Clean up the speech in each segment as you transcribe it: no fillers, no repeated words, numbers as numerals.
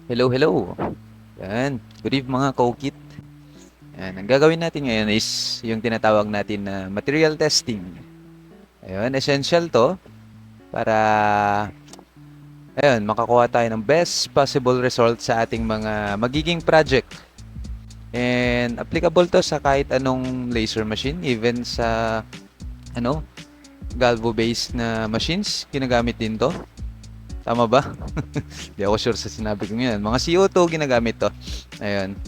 Hello, hello. Yan. Good evening mga Kokit. Yan. Ang gagawin natin ngayon is yung tinatawag natin na material testing. Ayun, essential to para makakuha tayo ng best possible result sa ating mga magiging project. And applicable to sa kahit anong laser machine, even sa ano, galvo-based na machines, ginagamit din to. Tama ba? Di ako sure sa sinabi ko ngayon. Mga CO2 ginagamit to. Ayun.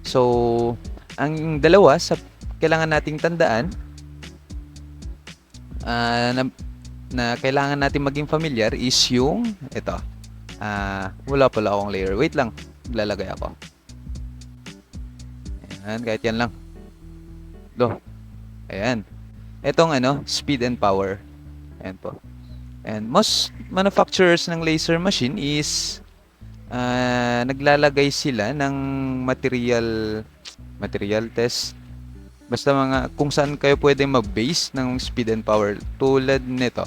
So, ang dalawa sa kailangan nating tandaan na, na kailangan natin maging familiar is yung ito. Wala pala akong layer. Wait lang. Lalagay ako. Ayan, kahit yan lang. Lo. Ayan. Itong speed and power. Ayan po. And most manufacturers ng laser machine is naglalagay sila ng material test. Basta mga kung saan kayo pwedeng mag-base ng speed and power tulad nito.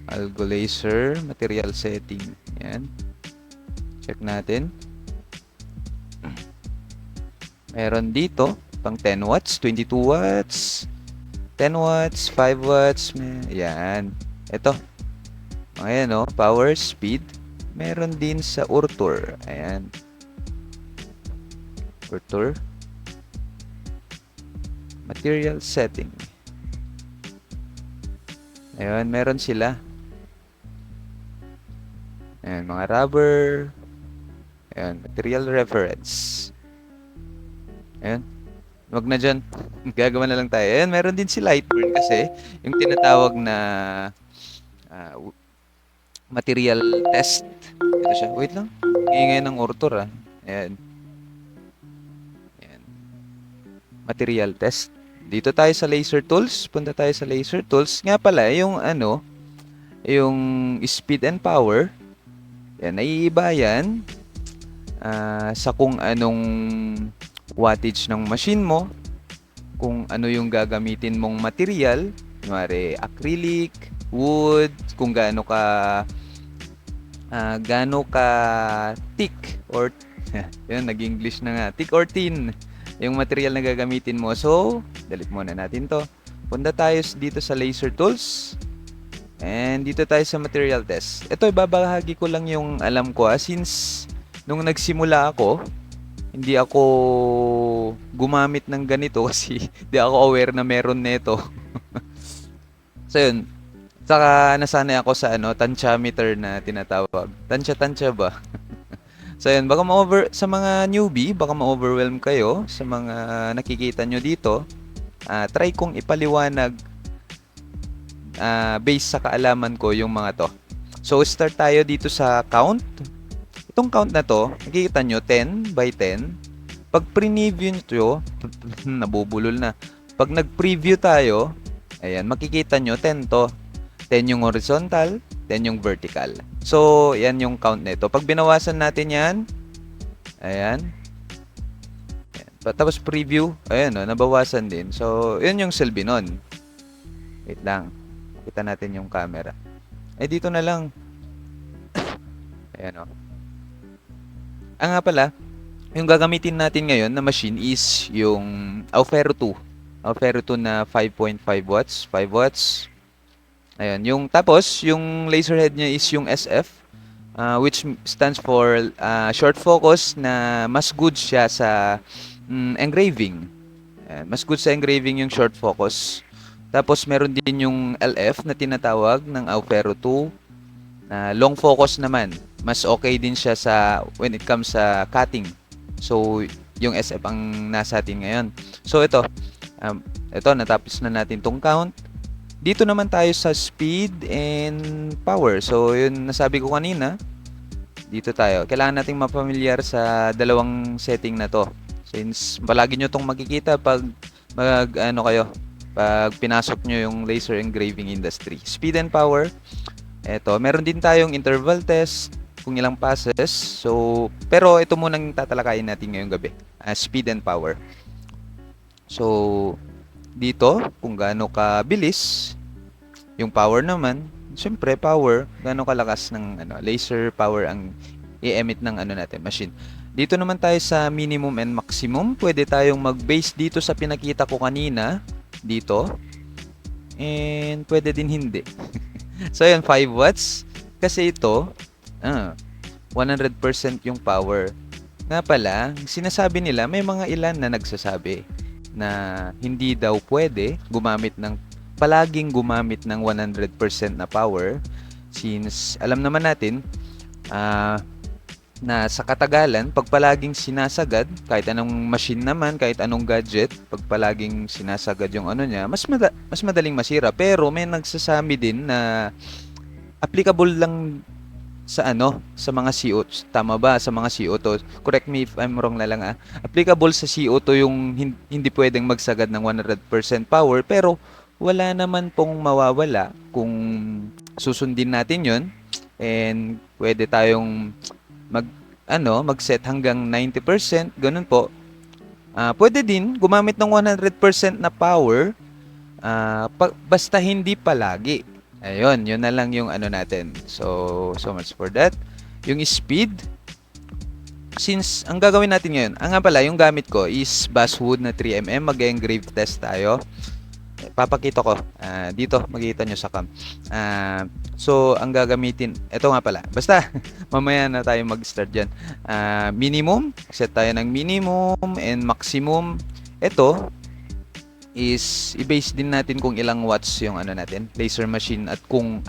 Algo laser material setting. Yan. Check natin. Meron dito pang 10 watts, 22 watts, 10 watts, 5 watts. Yan. Ito. Ayan power, speed. Meron din sa Urtur. Ayan. Urtur. Material setting. Ayun, meron sila. Ayan, mga rubber. Ayan, material reference. Ayan. Wag na dyan. Gagawa na lang tayo. Ayan, meron din si Lightburn kasi yung tinatawag na material test. Ito siya. Wait lang. Ingay ng Urtur Ayan. Ayan. Material test. Dito tayo sa laser tools. Punta tayo sa laser tools. Nga pala, yung yung speed and power. Yan, naiiba yan sa kung anong wattage ng machine mo, kung ano yung gagamitin mong material, kunwari acrylic, wood, kung gaano ka thick or yun, nag-English na nga, thick or thin yung material na gagamitin mo. So, delete muna natin to. Punta tayo dito sa laser tools. And dito tayo sa material test. Ito, ibabahagi ko lang yung alam ko since nung nagsimula ako, hindi ako gumamit ng ganito kasi hindi ako aware na meron nito. So yun, saka nasanay ako sa tensiometer na tinatawag. Tansya ba? So yun, baka sa mga newbie, baka ma-overwhelm kayo sa mga nakikita nyo dito. Try kong ipaliwanag based sa kaalaman ko yung mga to. So start tayo dito sa count. Itong count na to, nakikita nyo 10 by 10. Pag preview nyo, nabubulol na. Pag nag-preview tayo, ayan, makikita nyo 10 to. 10 yung horizontal, 10 yung vertical. So, yan yung count nito. Pag binawasan natin yan, ayan. Tapos preview, ayan nabawasan din. So, yun yung silbi nun. Wait lang. Kita natin yung camera. Dito na lang. Ayan nga pala, yung gagamitin natin ngayon na machine is yung Aufero 2. Aufero 2 na 5.5 watts. 5 watts. Ayan. Tapos, yung laser head niya is yung SF, which stands for short focus na mas good siya sa engraving. Ayan. Mas good sa engraving yung short focus. Tapos, meron din yung LF na tinatawag ng Aufero 2. Long focus naman. Mas okay din siya when it comes sa cutting. So, yung SF ang nasa atin ngayon. So, ito, natapos na natin tong count. Dito naman tayo sa speed and power. So, yun nasabi ko kanina. Dito tayo. Kailangan nating mapamilyar sa dalawang setting na to. Since palagi nyo tong makikita pag pag pinasok nyo yung laser engraving industry. Speed and power. Eto, meron din tayong interval test kung ilang passes. So, pero ito munang tatalakayin natin ngayong gabi. Speed and power. So, dito, kung gaano kabilis, yung power naman, siyempre power, gaano kalakas ng laser power ang i-emit ng ano natin, machine. Dito naman tayo sa minimum and maximum. Pwede tayong mag-base dito sa pinakita ko kanina. Dito. And pwede din hindi. So, yun, 5 watts. Kasi ito, 100% yung power. Nga pala, sinasabi nila, may mga ilan na nagsasabi na hindi daw pwede palaging gumamit ng 100% na power since alam naman natin na sa katagalan, pag palaging sinasagad, kahit anong machine naman, kahit anong gadget, pag palaging sinasagad yung ano niya, mas madaling masira. Pero may nagsasabi din na applicable lang sa sa mga CO2. Tama ba? Sa mga CO2. Correct me if I'm wrong na lang Applicable sa CO2 yung hindi pwedeng magsagad ng 100% power, pero wala naman pong mawawala kung susundin natin yon, and pwede tayong mag-set hanggang 90%, ganun po. Pwede din gumamit ng 100% na power, basta hindi palagi. Ayun, yun na lang yung ano natin. So much for that. Yung speed, since ang gagawin natin ngayon, nga pala, yung gamit ko is basswood na 3mm. Mag-engrave test tayo. Papakita ko. Dito, makikita nyo sa cam. So, ang gagamitin, ito nga pala. Basta, mamaya na tayo mag-start dyan. Minimum, set tayo ng minimum and maximum. Ito, is i-base din natin kung ilang watts yung ano natin, laser machine, at kung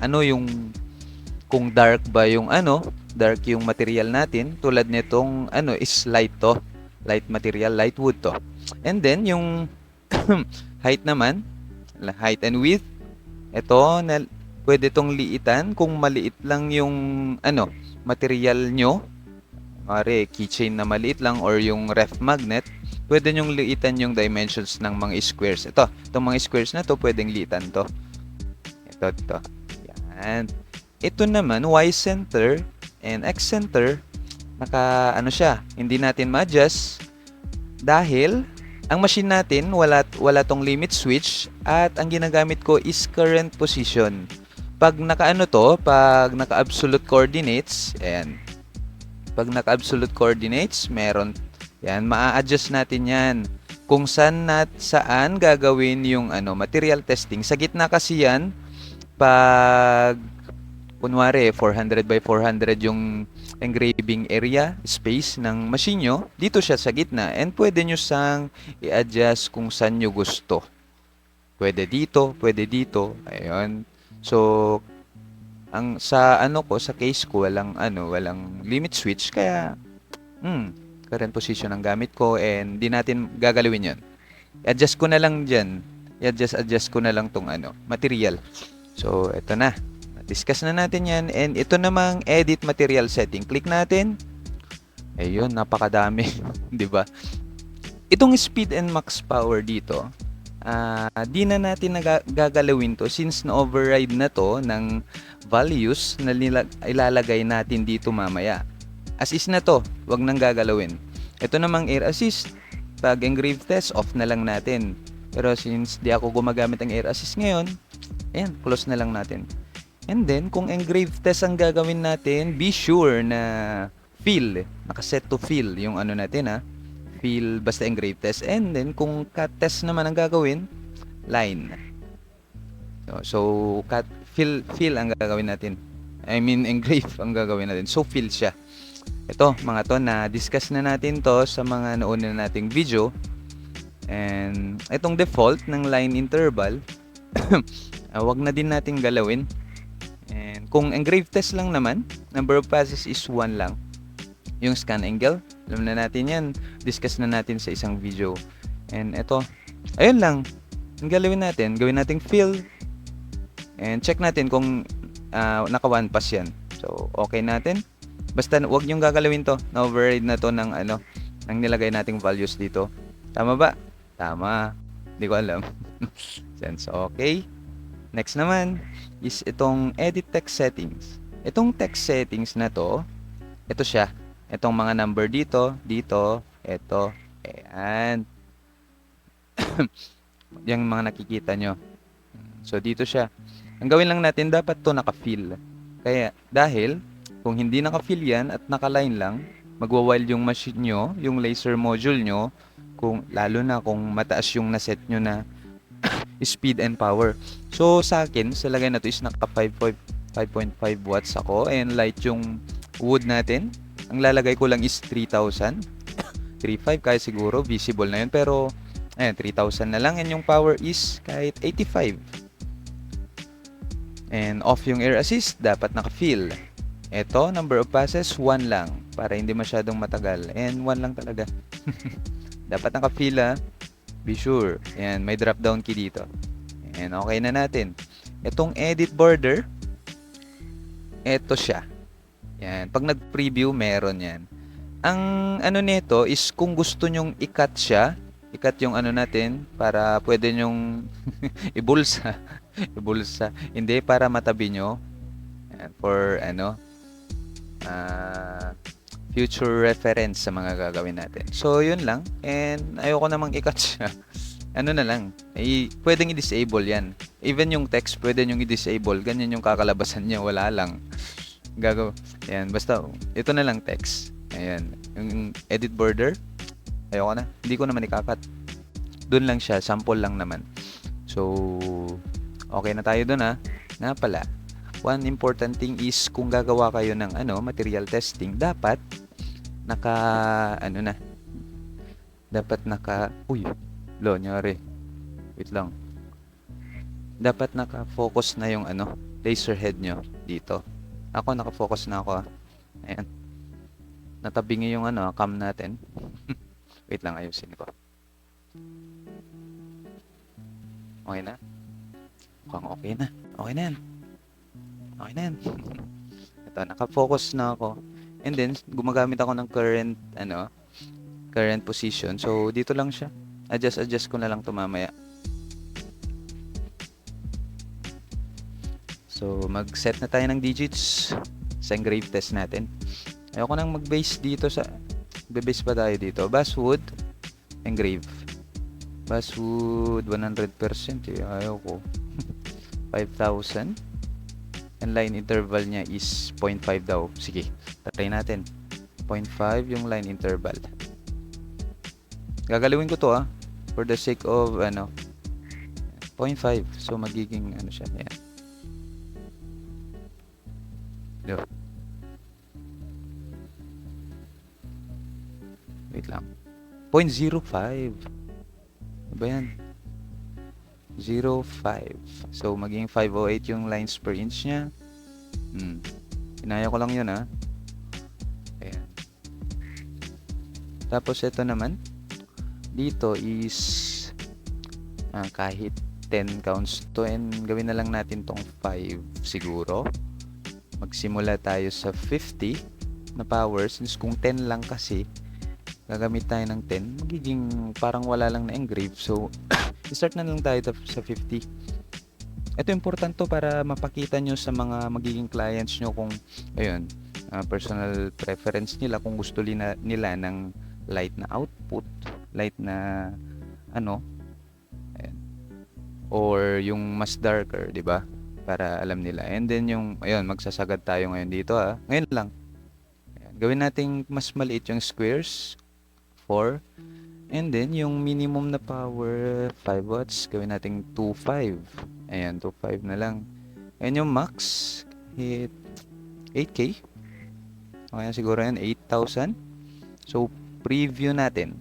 dark ba yung dark yung material natin. Tulad nitong is light material, light wood to. And then yung height naman, height and width, ito na pwede tong liitan kung maliit lang yung material nyo. Mare, keychain na maliit lang or yung ref magnet, pwede nyong liitan yung dimensions ng mga squares. Itong mga squares na to, pwedeng liitan to. Ito. Yan. Ito naman, Y-center and X-center, siya, hindi natin ma-adjust dahil ang machine natin, wala tong limit switch, at ang ginagamit ko is current position. Pag pag naka-absolute coordinates, ayan. Pag naka-absolute coordinates, meron yan, maa-adjust natin yan. Kung saan gagawin yung material testing. Sa gitna kasi yan, pag kunwari 400 by 400 yung engraving area, space ng machine nyo, dito siya sa gitna, and pwede nyo sang i-adjust kung saan nyo gusto. Pwede dito, ayun. So, sa case ko, walang limit switch, kaya current position ang gamit ko, and di natin gagalawin yon. I-adjust ko na lang dyan. I-adjust ko na lang tong material. So, ito na. Discuss na natin yan. And ito namang edit material setting. Click natin. Ayun, napakadami. Diba? Itong speed and max power dito, di na natin gagalawin to since na-override na to ng values na ilalagay natin dito mamaya. As is na to, wag nang gagalawin. Ito namang air assist, pag engrave test, off na lang natin. Pero since di ako gumagamit ng air assist ngayon, ayan, close na lang natin. And then, kung engrave test ang gagawin natin, be sure na nakaset to fill yung natin fill, basta engrave test. And then, kung cut test naman ang gagawin, line. So cut, fill ang gagawin natin. I mean, engrave ang gagawin natin. So, fill siya. Ito, mga to, na-discuss na natin to sa mga nauna nating video. And, itong default ng line interval, wag na din natin galawin. And, kung engrave test lang naman, number of passes is 1 lang. Yung scan angle, alam na natin yan. Discuss na natin sa isang video. And, ito, ayun lang. Ang galawin natin, gawin nating fill. And, check natin kung naka 1 pass yan. So, okay natin. Basta wag niyong gagalawin to. Na-override na to ng ng nilagay nating values dito. Tama ba? Tama. Hindi ko alam. Sense okay. Next naman is itong edit text settings. Itong text settings na to, ito siya. Itong mga number dito, ito. Ayan. Yung mga nakikita nyo. So, dito siya. Ang gawin lang natin, dapat to naka-fill. Kaya, dahil Kung hindi naka-fill yan at naka-line lang, magwa-wild yung machine nyo, yung laser module nyo, kung, lalo na kung mataas yung naset nyo na speed and power. So, sa akin, sa lagay na to is naka 5.5 watts ako and light yung wood natin. Ang lalagay ko lang is 3,000. 3.5 kaya siguro visible na yun, pero ayan, 3,000 na lang and yung power is kahit 85. And off yung air assist, dapat naka-fill. Ito, number of passes, 1 lang para hindi masyadong matagal. And 1 lang talaga. Dapat naka-fill be sure. Ayan, may drop down key dito. And okay na natin. Itong edit border, ito siya. Yan, pag nag-preview, meron yan. Ang ano nito is kung gusto nyong i-cut siya, i-cut yung ano natin para pwede nyong ibulsa. Ibulsa. Hindi, para matabi nyo. Yan, for ano, future reference sa mga gagawin natin. So, yun lang. And ayoko namang i-cut siya. Ano na lang, pwedeng i-disable yan. Even yung text, pwede nyong i-disable. Ganyan yung kakalabasan niya, wala lang. Ayan, basta, ito na lang text. Ayan, yung edit border, ayoko na. Hindi ko naman ikakat. Doon lang siya, sample lang naman. So, okay na tayo doon Nga pala, one important thing is kung gagawa kayo ng material testing, dapat nyari. Wait lang. Dapat naka-focus na yung laser head nyo dito. Ako naka-focus na ako. Ayan. Natabingi yung cam natin. Wait lang, ayusin ko. Okay na? Mukhang okay na. Okay na yan. Okay na yan. Ito, naka-focus na ako. And then, gumagamit ako ng current position. So, dito lang siya. Adjust ko na lang ito mamaya. So, mag-set na tayo ng digits sa engrave test natin. Ayoko nang mag-base dito sa... Be-base pa tayo dito. Basswood, engrave. Basswood, 100%. Ayoko. 5,000. And line interval niya is 0.5 daw. Sige, try natin. 0.5 yung line interval. Gagalawin ko to for the sake of 0.5. So magiging siya. Ayan. Wait lang. 0.05. Ano ba yan? 0.5. So magiging 508 yung lines per inch niya. Inaya ko lang yun Ayan. Tapos ito naman dito is kahit 10 counts to, and gawin na lang natin tong 5 siguro. Magsimula tayo sa 50 na power, since kung 10 lang kasi gagamit tayo ng 10, magiging parang wala lang na engrave. So start na lang tayo sa 50. Ito important to para mapakita nyo sa mga magiging clients nyo kung personal preference nila, kung gusto nila ng light na output, light na ayan, or yung mas darker, di ba? Para alam nila. And then yung magsasagad tayo ngayon dito ngayon lang. Ayan. Gawin nating mas maliit yung squares, 4. And then yung minimum na power 5 watts, gawin nating 2.5. Ayan, 2.5 na lang. And yung max hit 8K. Okay, siguro yan 8,000. So preview natin.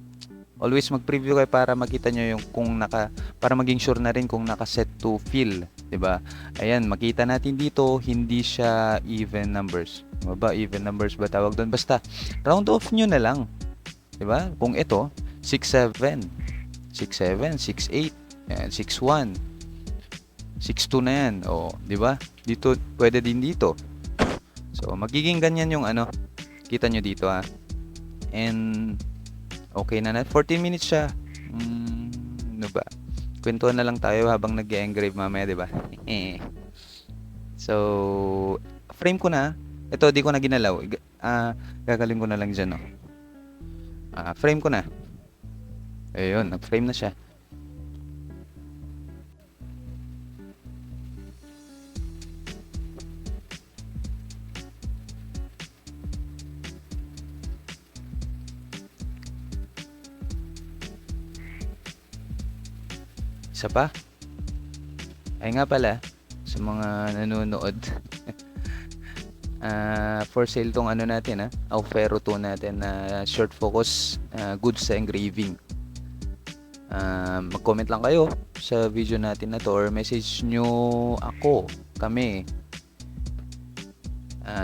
Always mag-preview kayo para makita nyo yung para maging sure na rin kung naka-set to fill, 'di ba? Ayan, makita natin dito hindi siya even numbers. Diba ba? Even numbers ba tawag doon? Basta round off nyo na lang. 'Di ba? Kung ito 6.7, 6.7, 6.8, ayan, 6.1, 6.2 na yan. O, 'di ba? Dito pwede din dito. So magiging ganyan yung kita nyo dito And okay na 14 minutes siya. Ano ba? Kwentuhan na lang tayo habang nag-engrave mamaya, 'di ba? So, frame ko na. Ito di ko na ginalaw. Gagaling ko na lang diyan, frame ko na. Ayun, nag-frame na siya. Isa pa. Ay nga pala, sa mga nanonood. For sale tong ano natin Aufero 2 natin na short focus, good sa engraving. Mag-comment lang kayo sa video natin na to or message nyo kami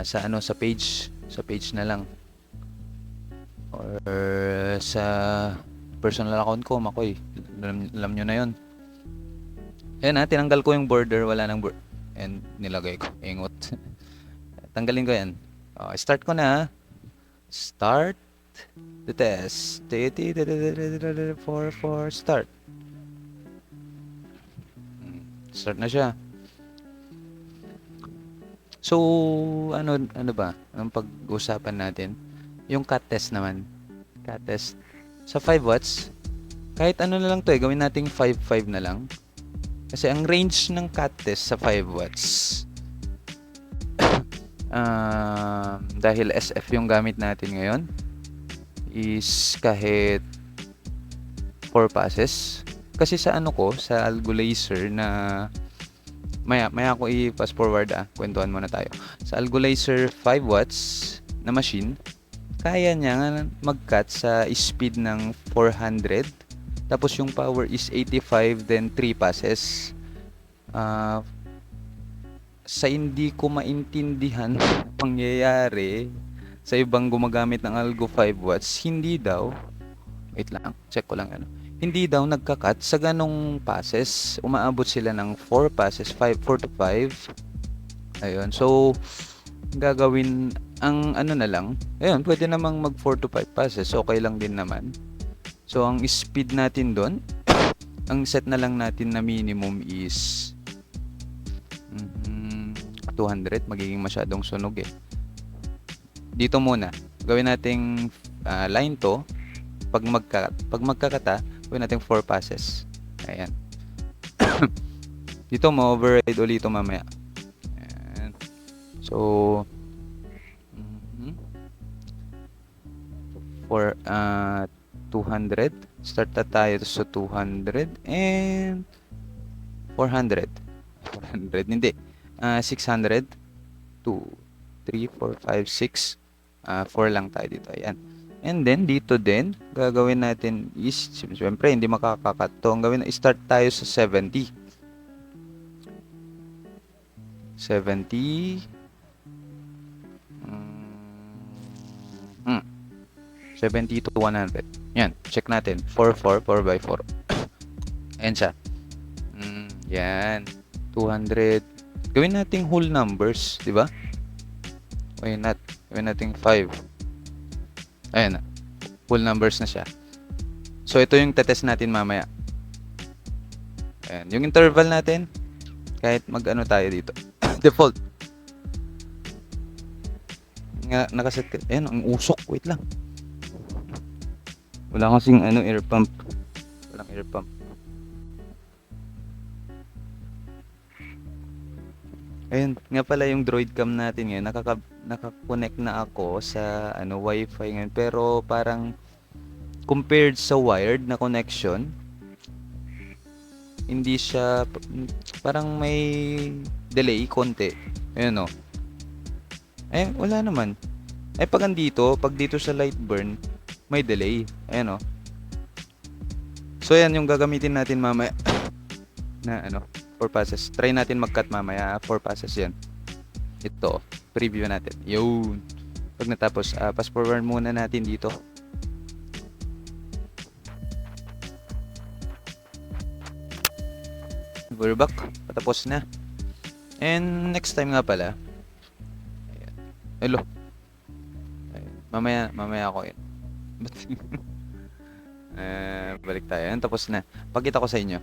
sa page na lang or sa personal account ko, Makoy. Alam nyo na yon. Ayan tinanggal ko yung border, wala nang and nilagay ko ingot. Tanggalin ko yan. Start ko na. Start the test. 4 start. Start na siya. So, ano ba? Ang pag-usapan natin? Yung cut test naman. Cut test. Sa 5 watts, kahit ano na lang to gawin nating 5.5 na lang. Kasi ang range ng cut test sa 5 watts, dahil SF yung gamit natin ngayon, is kahit 4 passes. Kasi sa sa Algo Laser na maya ko i-fast forward kwentuhan muna tayo. Sa Algo Laser 5 watts na machine, kaya niya mag-cut sa speed ng 400, tapos yung power is 85, then 3 passes. Sa hindi ko maintindihan pangyayari sa ibang gumagamit ng Algo 5 watts, hindi daw, wait lang, check ko lang hindi daw nagka-cut sa ganong passes. Umaabot sila ng 4 passes, 4 to 5. Ayun, so gagawin ang na lang, ayun, pwede namang mag 4 to 5 passes, okay lang din naman. So ang speed natin doon, ang set na lang natin na minimum is 200, magiging masyadong sunog Dito muna, gawin nating line to. Pag magkakata, gawin nating 4 passes. Ayan. Dito mo override ulit ito mamaya. Ayan. So, for 200, start na tayo sa 200 and 400. 400, hindi. 600, 2, 3, 4, 5, 6. 4 lang tayo dito. Ayan. And then, dito din, gagawin natin is, siyempre, hindi makakakat to. Ang gawin, start tayo sa 70. 70. 70 to 100. Yan, check natin. 4 by 4. Ayan siya. Yan. 200. Gawin nating whole numbers, di ba? Why not? Gawin nating 5. Ayan na. Whole numbers na siya. So, ito yung tetest natin mamaya. Ayan. Yung interval natin, kahit mag-ano tayo dito. Default. Nakaset ka. Ayan, ang usok. Wait lang. Wala kasing air pump. Walang air pump. Ayun, nga pala yung Droid Cam natin ngayon, naka-connect na ako sa Wi-Fi ngayon, pero parang compared sa wired na connection, hindi siya, parang may delay konti. Ayun wala naman. Pag dito sa Lightburn, may delay. Ayun So yan yung gagamitin natin mamaya na 4 passes. Try natin mag-cut mamaya. 4 passes yan. Ito. Preview natin. Yun. Pag natapos, fast forward muna natin dito. We're back. Patapos na. And next time nga pala. Ayan. Hello. Ayan. Mamaya ako yun. Balik tayo. Ayan, tapos na. Pagkita ko sa inyo.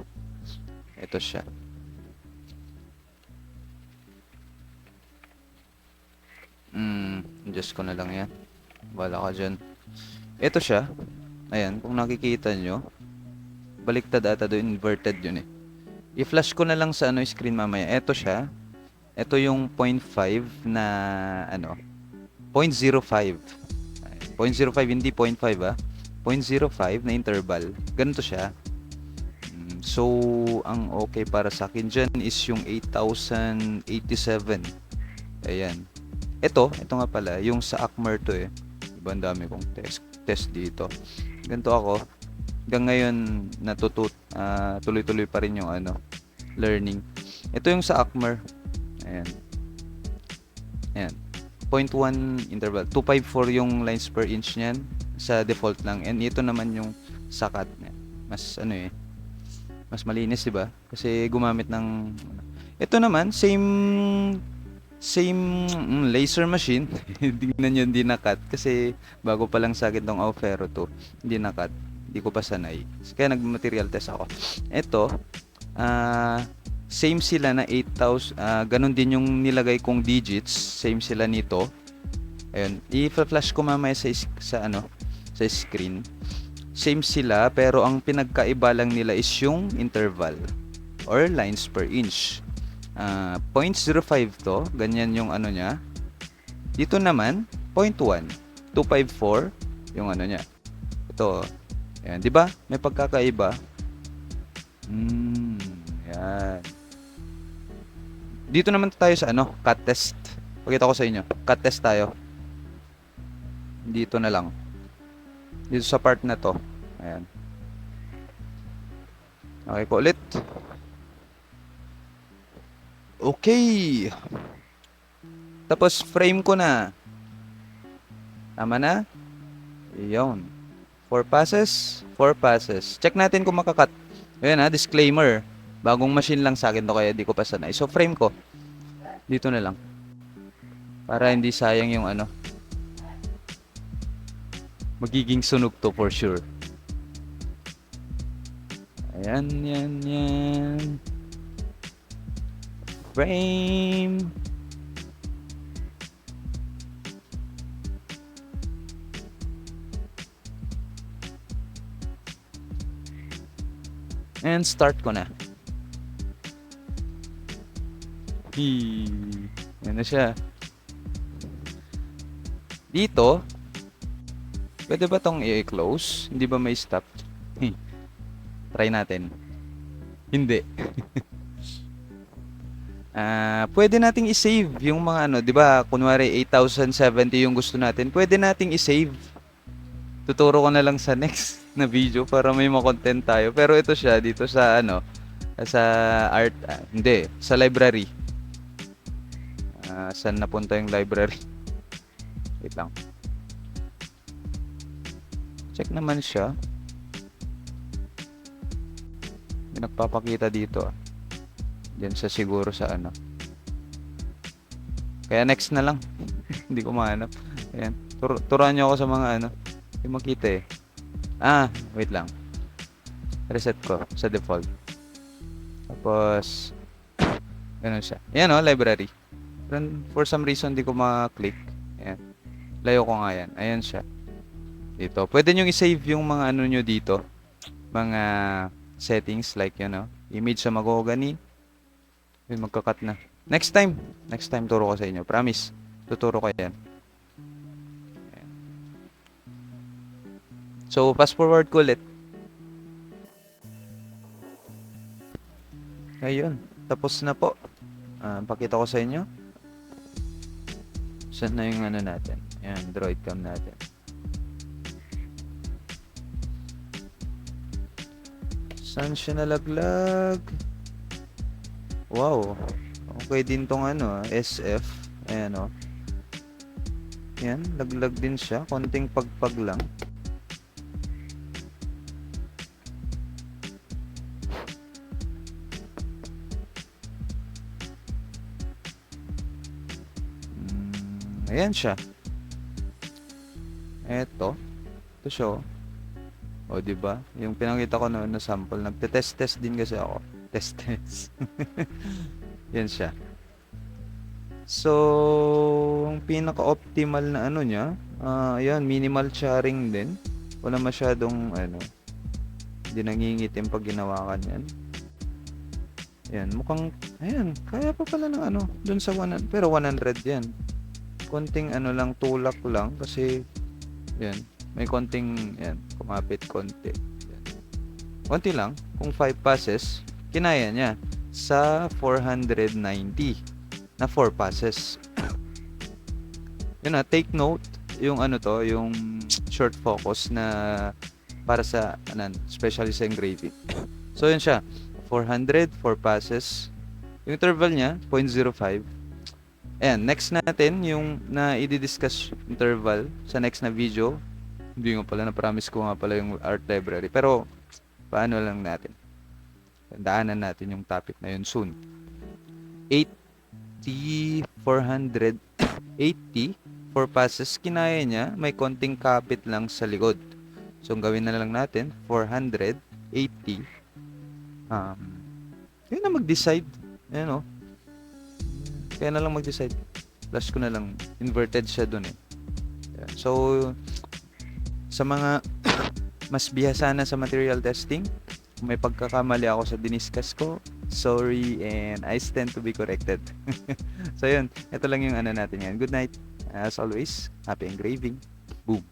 Ito siya. Adjust ko na lang yan. Wala ka dyan. Ito siya. Ayan, kung nakikita nyo, baliktad ata doon, inverted yun I-flash ko na lang sa screen mamaya. Ito siya. Ito yung 0.5 na 0.05. 0.05, hindi 0.5 0.05 na interval. Ganito siya. So, ang okay para sa akin dyan is yung 8087. Ayan. Ito nga pala, yung sa Acmer to eh. Diba, ang dami kong test dito. Ganito ako. Hanggang ngayon, tuloy-tuloy pa rin yung learning. Ito yung sa Acmer. Ayan. Ayan. 0.1 interval. 254 yung lines per inch niyan. Sa default lang. And ito naman yung sa cut niya. Mas mas malinis, diba? Kasi gumamit ng ito naman same laser machine. Tingnan nyo, hindi na-cut kasi bago pa lang sa akin tong Aufero 2. Hindi na-cut. Hindi ko pa sanay. Kaya nag-material test ako. Ito same sila na 8,000. Ganun din yung nilagay kong digits. Same sila nito. Ayun. I-flash ko mamaya sa screen. Same sila, pero ang pinagkaiba lang nila is yung interval or lines per inch. 0.05 to, ganyan yung niya. Dito naman 0.1, 254 yung niya. Ito, ayan, 'di ba? May pagkakaiba. Yan. Dito naman tayo sa cut test. Pakita ko sa inyo. Cut test tayo. Dito na lang. Dito sa part na to. Ayan. Okay ko ulit. Okay. Tapos frame ko na. Tama na? Iyon. 4 passes. Check natin kung makakat. Ayan disclaimer. Bagong machine lang sa akin to kaya di ko pa sanay. So frame ko. Dito na lang. Para hindi sayang yung magiging sunog to for sure. Ayan, yan. Frame. And start ko na. Yan na siya. Dito, pwede ba tong i-close? Hindi ba may stop? Try natin. Hindi. Pwede nating i-save yung mga 'di ba? Kunwari 8070 yung gusto natin. Pwede nating i-save. Tuturo ko na lang sa next na video para may ma-content tayo. Pero ito siya dito sa sa art, hindi, sa library. Saan napunta yung library? Wait lang. Check naman siya. May nagpapakita dito. Diyan sa siguro sa Kaya next na lang. Hindi ko mahanap. Ayan. Turuan nyo ako sa mga Hindi makita eh. Wait lang. Reset ko sa default. Tapos ganun siya. Ayan library. For some reason di ko ma-click. Ayan. Layo ko nga yan. Ayan siya. Dito. Pwede nyo i-save yung mga nyo dito. Mga settings like image sa mahogany. Magka-cut na. Next time turo ko sa inyo. Promise. Tuturo ko yan. Ayan. So, fast forward ko ulit. Ayun. Tapos na po. Pakita ko sa inyo. Saan na yung natin? Ayan, Droid cam natin. Saan siya nalaglag? Wow. Okay din tong SF. Ayan Ayan, laglag din siya. Konting pagpag lang. Ayan siya. Ito siya. O, diba? Yung pinakita ko noon na sample, nagte-test din kasi ako. Test. Yan siya. So, ang pinaka-optimal na niya, ayan, minimal charring din. Wala masyadong, hindi nangingitim pag ginawakan yan. Ayan, mukhang, ayan, kaya pa pala ng dun sa 100, pero 100 yan. Konting lang, tulak lang, kasi, yan, may konting, yan, kumapit konti. Yan. Konti lang. kung 5 passes, kinaya niya sa 490 na 4 passes. Yun na, take note, yung ano to, yung short focus na para sa, especially sa engraving. So, yun siya. 400, 4 passes. Yung interval niya, 0.05. Ayan, next natin, yung na i-discuss interval sa next na video. Hindi nga pala, na-promise ko nga pala yung art library. Pero, paano lang natin? Daanan natin yung topic na yun soon. 80, 480, 4 passes, kinaya niya, may konting kapit lang sa likod. So, ang gawin na lang natin, 480. Yun na mag-decide. Ayan o. Kaya na lang mag-decide. Plus ko na lang, inverted siya dun eh. Ayan. So, sa mga mas bihasa na sa material testing, kung may pagkakamali ako sa diniscuss ko, sorry, and I stand to be corrected. So yun, ito lang yung ano natin yan. Good night. As always, happy engraving. Boom.